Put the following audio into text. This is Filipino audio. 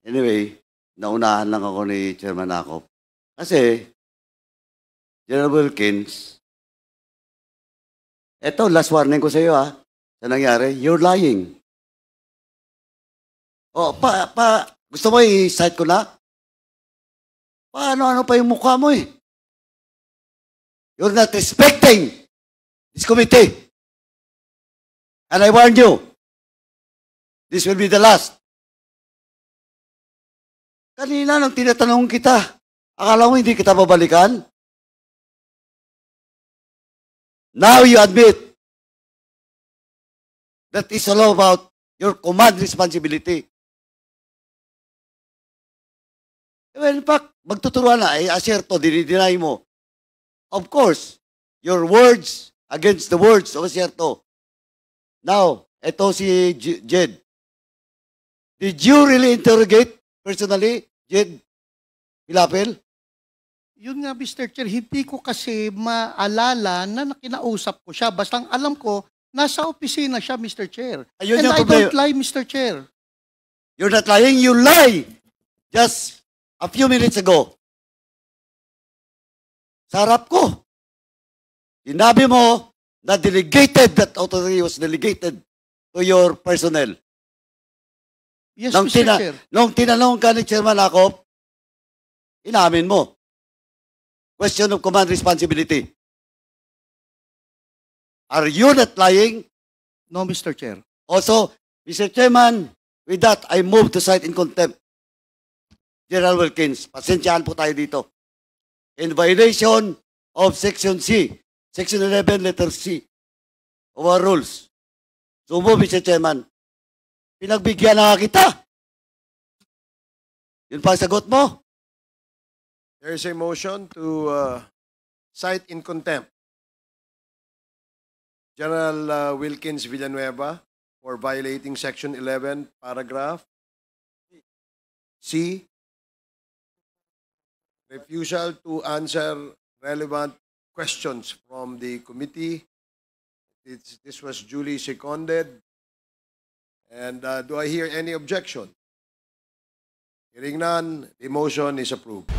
Anyway, naunahan lang ako ni Chairman Akop. Kasi, General Wilkins, eto, last warning ko sa iyo sa nangyari, you're lying. Gusto mo i-cite ko na? Paano pa yung mukha mo eh? You're not respecting this committee. And I warn you, this will be the last. Kanina nang tinatanong kita, akala mo hindi kita babalikan? Now you admit that it's all about your command responsibility. Well, in fact, magtuturuan na, aserto, dinideny mo. Of course, your words against the words of aserto. Now, eto si Jed. Did you really interrogate personally, Jed Pilapil? Yun nga, Mr. Chair, hindi ko kasi maalala na kinausap ko siya. Basta ang alam ko, nasa opisina siya, Mr. Chair. Ayun And yung I problema. don't lie, Mr. Chair. You're not lying, you lie. Just a few minutes ago. Sa harap ko. Sinabi mo na delegated, that authority was delegated to your personnel. Yes, Mr. Chair. Nung tinanong ka ni Chairman Akop, inamin mo. Question of command responsibility. Are you not lying? No, Mr. Chair. Also, Mr. Chairman, with that, I move to cite in contempt General Wilkins. Pasensyaan po tayo dito. In violation of Section C, Section 11, letter C, of our rules. So move, Mr. Chairman. Pinagbigyan na kita. Yun pa ang sagot mo? There is a motion to cite in contempt General Wilkins Villanueva for violating Section 11, paragraph C, refusal to answer relevant questions from the committee. This was duly seconded. And do I hear any objection? Hearing none, the motion is approved.